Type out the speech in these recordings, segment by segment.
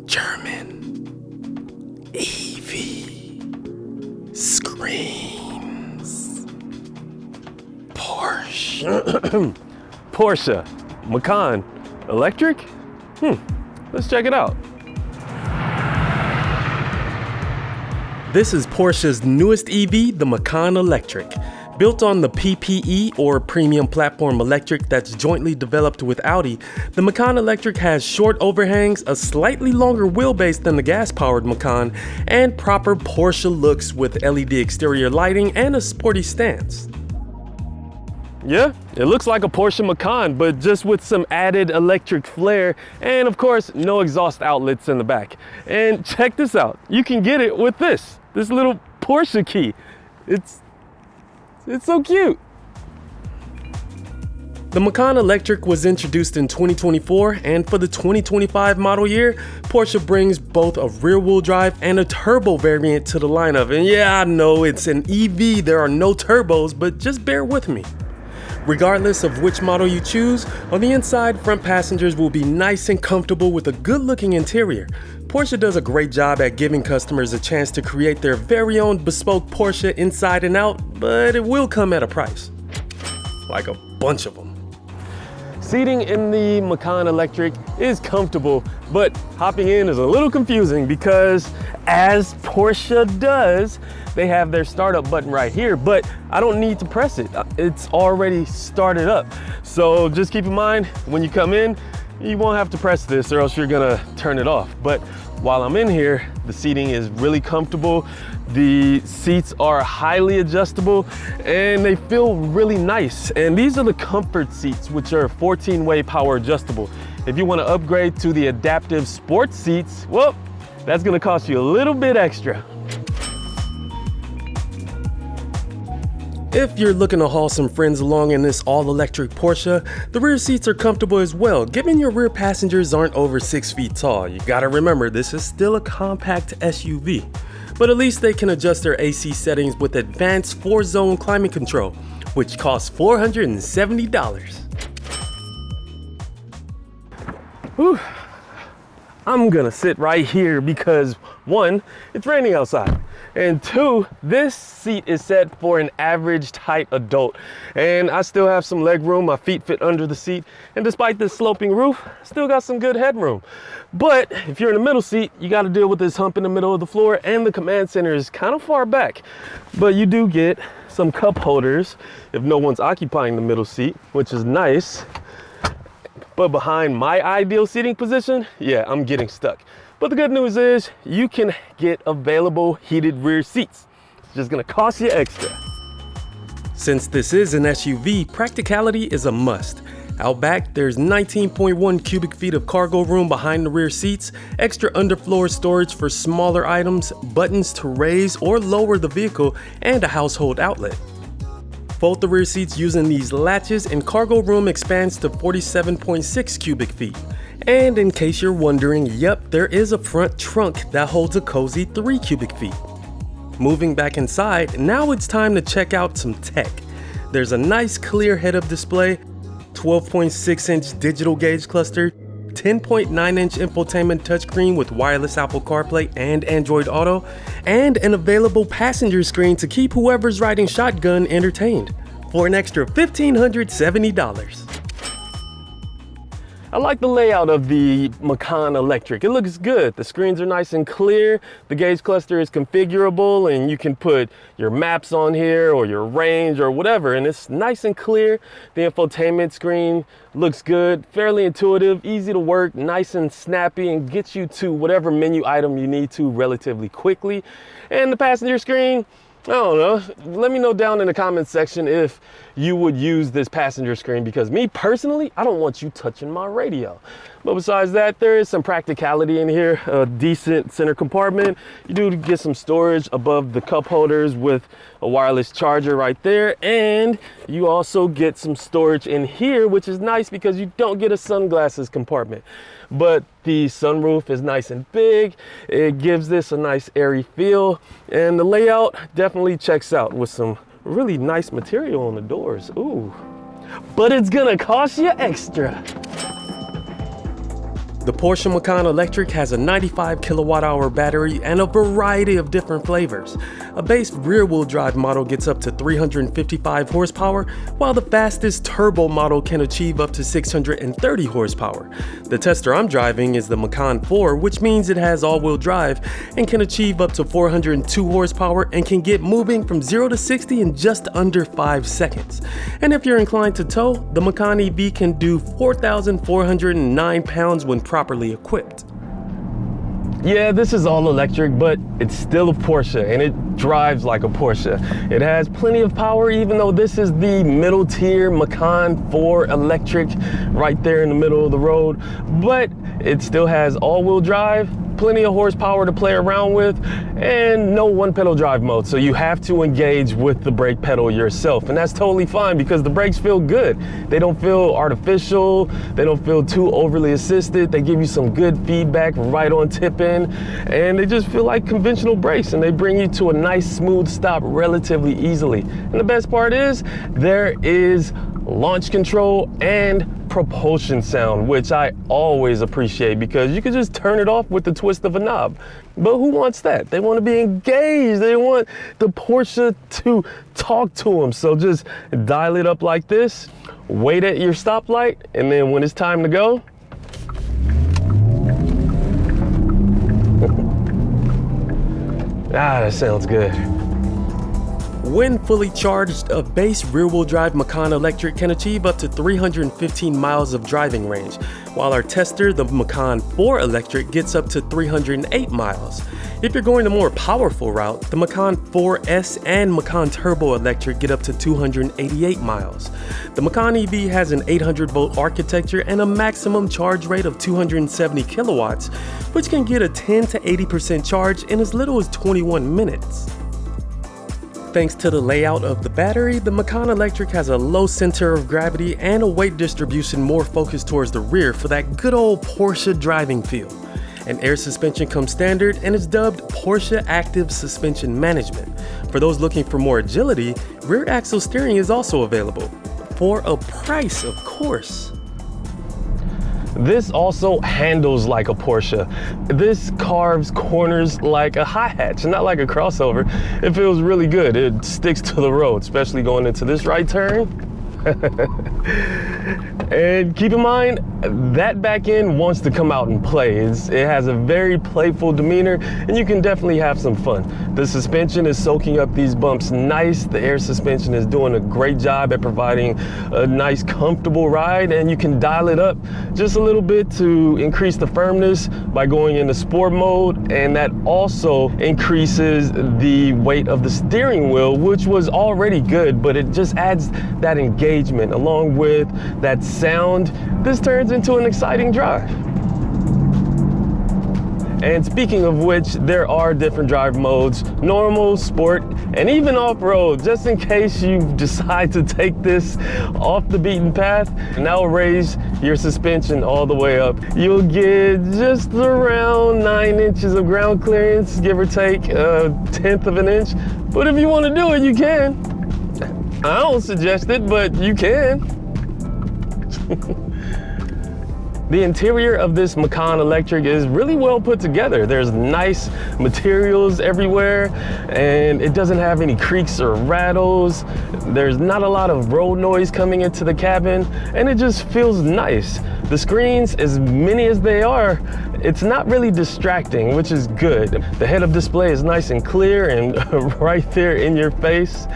German EV screams Porsche. Porsche Macan electric? Let's check it out. This is Porsche's newest EV, the Macan Electric. Built on the PPE or Premium Platform Electric that's jointly developed with Audi, the Macan Electric has short overhangs, a slightly longer wheelbase than the gas-powered Macan, and proper Porsche looks with LED exterior lighting and a sporty stance. Yeah, it looks like a Porsche Macan, but just with some added electric flair, and of course, no exhaust outlets in the back. And check this out, you can get it with this little Porsche key. It's so cute. The Macan Electric was introduced in 2024, and for the 2025 model year, Porsche brings both a rear-wheel drive and a turbo variant to the lineup. And yeah, I know it's an EV, there are no turbos, but just bear with me. Regardless of which model you choose, on the inside, front passengers will be nice and comfortable with a good-looking interior. Porsche does a great job at giving customers a chance to create their very own bespoke Porsche inside and out, but it will come at a price. Like a bunch of them. Seating in the Macan Electric is comfortable, but hopping in is a little confusing because, as Porsche does, they have their startup button right here, but I don't need to press it. It's already started up. So just keep in mind, when you come in, you won't have to press this or else you're gonna turn it off. But while I'm in here, the seating is really comfortable. The seats are highly adjustable and they feel really nice. And these are the comfort seats, which are 14-way power adjustable. If you want to upgrade to the adaptive sports seats, well, that's gonna cost you a little bit extra. If you're looking to haul some friends along in this all-electric Porsche, the rear seats are comfortable as well, given your rear passengers aren't over 6 feet tall. You gotta remember, this is still a compact SUV. But at least they can adjust their AC settings with advanced 4-zone climate control, which costs $470. Whew. I'm gonna sit right here because 1, it's raining outside, and 2, this seat is set for an average height adult, and I still have some leg room. My feet fit under the seat, and despite this sloping roof, still got some good headroom. But if you're in the middle seat, you got to deal with this hump in the middle of the floor, and the command center is kind of far back. But you do get some cup holders if no one's occupying the middle seat, which is nice. But behind my ideal seating position, yeah, I'm getting stuck. But the good news is you can get available heated rear seats. It's just gonna cost you extra. Since this is an SUV, practicality is a must. Out back, there's 19.1 cubic feet of cargo room behind the rear seats, extra underfloor storage for smaller items, buttons to raise or lower the vehicle, and a household outlet. Fold the rear seats using these latches and cargo room expands to 47.6 cubic feet. And in case you're wondering, yep, there is a front trunk that holds a cozy 3 cubic feet. Moving back inside, now it's time to check out some tech. There's a nice clear head-up display, 12.6-inch digital gauge cluster, 10.9-inch infotainment touchscreen with wireless Apple CarPlay and Android Auto, and an available passenger screen to keep whoever's riding shotgun entertained for an extra $1,570. I like the layout of the Macan Electric. It looks good. The screens are nice and clear. The gauge cluster is configurable and you can put your maps on here or your range or whatever, and it's nice and clear. The infotainment screen looks good, fairly intuitive, easy to work, nice and snappy, and gets you to whatever menu item you need to relatively quickly. And the passenger screen, I don't know, let me know down in the comments section if you would use this passenger screen, because me personally, I don't want you touching my radio. But besides that, there is some practicality in here, a decent center compartment. You do get some storage above the cup holders with a wireless charger right there. And you also get some storage in here, which is nice because you don't get a sunglasses compartment. But the sunroof is nice and big. It gives this a nice airy feel. And the layout definitely checks out with some really nice material on the doors. Ooh, but it's gonna cost you extra. The Porsche Macan Electric has a 95 kilowatt-hour battery and a variety of different flavors. A base rear-wheel drive model gets up to 355 horsepower, while the fastest turbo model can achieve up to 630 horsepower. The tester I'm driving is the Macan 4, which means it has all-wheel drive and can achieve up to 402 horsepower and can get moving from 0 to 60 in just under 5 seconds. And if you're inclined to tow, the Macan EV can do 4,409 pounds when properly equipped. Yeah, this is all electric, but it's still a Porsche and it drives like a Porsche. It has plenty of power, even though this is the middle tier Macan 4 electric right there in the middle of the road, but it still has all-wheel drive, plenty of horsepower to play around with, and no one-pedal drive mode, so you have to engage with the brake pedal yourself, and that's totally fine because the brakes feel good. They don't feel artificial, they don't feel too overly assisted, they give you some good feedback right on tip-in, and they just feel like conventional brakes, and they bring you to a nice smooth stop relatively easily. And the best part is, there is launch control and propulsion sound, which I always appreciate because you can just turn it off with the twist of a knob. But who wants that? They want to be engaged. They want the Porsche to talk to them. So just dial it up like this, wait at your stoplight, and then when it's time to go, that sounds good. When fully charged, a base rear-wheel drive Macan Electric can achieve up to 315 miles of driving range, while our tester, the Macan 4 Electric, gets up to 308 miles. If you're going the more powerful route, the Macan 4S and Macan Turbo Electric get up to 288 miles. The Macan EV has an 800-volt architecture and a maximum charge rate of 270 kilowatts, which can get a 10 to 80% charge in as little as 21 minutes. Thanks to the layout of the battery, the Macan Electric has a low center of gravity and a weight distribution more focused towards the rear for that good old Porsche driving feel. An air suspension comes standard and is dubbed Porsche Active Suspension Management. For those looking for more agility, rear axle steering is also available. For a price, of course. This also handles like a Porsche. This carves corners like a high hatch, not like a crossover. It feels really good. It sticks to the road, especially going into this right turn. And keep in mind, that back end wants to come out and play. It has a very playful demeanor, and you can definitely have some fun. The suspension is soaking up these bumps nice. The air suspension is doing a great job at providing a nice, comfortable ride, and you can dial it up just a little bit to increase the firmness by going into sport mode, and that also increases the weight of the steering wheel, which was already good, but it just adds that engagement along with that sound. This turns into an exciting drive. And speaking of which, there are different drive modes: normal, sport, and even off-road, just in case you decide to take this off the beaten path. Now raise your suspension all the way up. You'll get just around 9 inches of ground clearance, give or take a 1/10 of an inch. But if you want to do it, you can. I don't suggest it, but you can. The interior of this Macan Electric is really well put together. There's nice materials everywhere, and it doesn't have any creaks or rattles. There's not a lot of road noise coming into the cabin, and it just feels nice. The screens, as many as they are, it's not really distracting, which is good. The head-up display is nice and clear and right there in your face.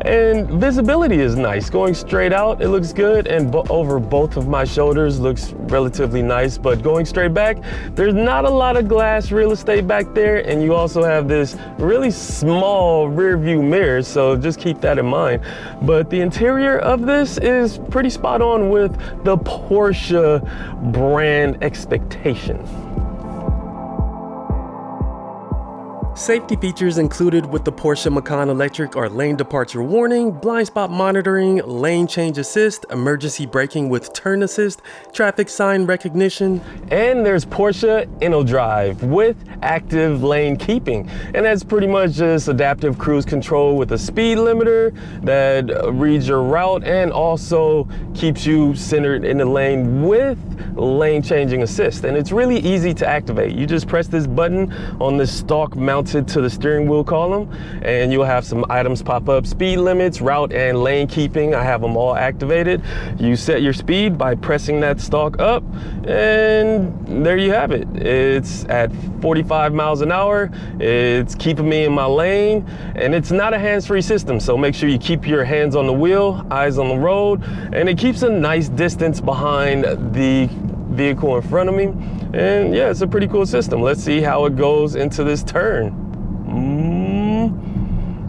And visibility is nice. Going straight out, it looks good, and over both of my shoulders looks relatively nice, but going straight back, there's not a lot of glass real estate back there, and you also have this really small rear view mirror, so just keep that in mind. But the interior of this is pretty spot on with the Porsche brand expectation. Safety features included with the Porsche Macan Electric are lane departure warning, blind spot monitoring, lane change assist, emergency braking with turn assist, traffic sign recognition, and there's Porsche InnoDrive with active lane keeping. And that's pretty much just adaptive cruise control with a speed limiter that reads your route and also keeps you centered in the lane with lane changing assist. And it's really easy to activate. You just press this button on this stalk mounted to the steering wheel column and you'll have some items pop up: speed limits, route, and lane keeping. I have them all activated. You set your speed by pressing that stalk up and there you have it. It's at 45 miles an hour. It's keeping me in my lane, and it's not a hands-free system, so make sure you keep your hands on the wheel, eyes on the road, and it keeps a nice distance behind the vehicle in front of me. And yeah, it's a pretty cool system. Let's see how it goes into this turn.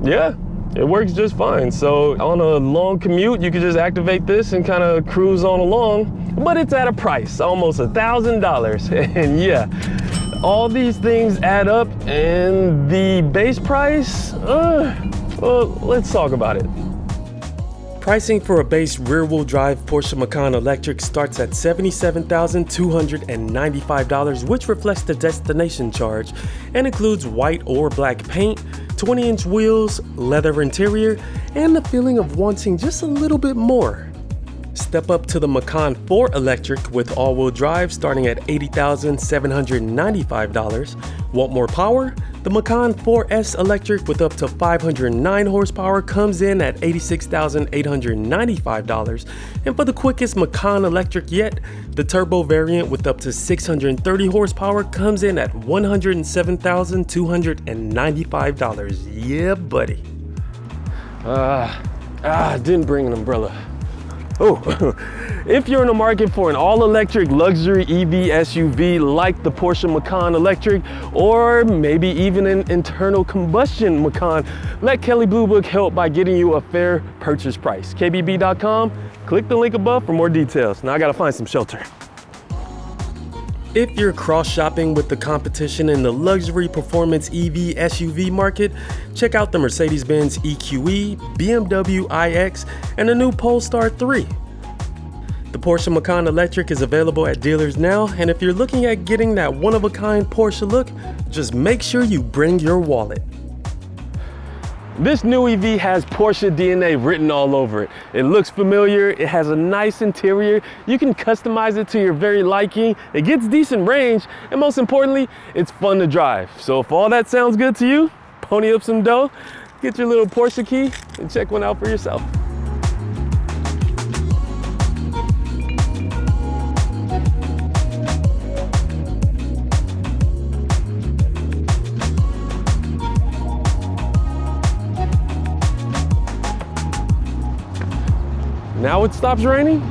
Yeah, it works just fine. So on a long commute, you can just activate this and kind of cruise on along, but it's at a price, almost $1,000. And yeah, all these things add up, and the base price, well, let's talk about it. Pricing for a base rear-wheel drive Porsche Macan Electric starts at $77,295, which reflects the destination charge and includes white or black paint, 20-inch wheels, leather interior, and the feeling of wanting just a little bit more. Step up to the Macan 4 Electric with all-wheel drive starting at $80,795. Want more power? The Macan 4S Electric with up to 509 horsepower comes in at $86,895. And for the quickest Macan Electric yet, the turbo variant with up to 630 horsepower comes in at $107,295. Yeah, buddy. Didn't bring an umbrella. Oh, if you're in the market for an all-electric luxury EV SUV like the Porsche Macan Electric, or maybe even an internal combustion Macan, let Kelley Blue Book help by getting you a fair purchase price. KBB.com, click the link above for more details. Now I gotta find some shelter. If you're cross-shopping with the competition in the luxury performance EV SUV market, check out the Mercedes-Benz EQE, BMW iX, and the new Polestar 3. The Porsche Macan Electric is available at dealers now, and if you're looking at getting that one-of-a-kind Porsche look, just make sure you bring your wallet. This new EV has Porsche DNA written all over it. It looks familiar, it has a nice interior, you can customize it to your very liking, it gets decent range, and most importantly, it's fun to drive. So if all that sounds good to you, pony up some dough, get your little Porsche key, and check one out for yourself. Now it stops raining?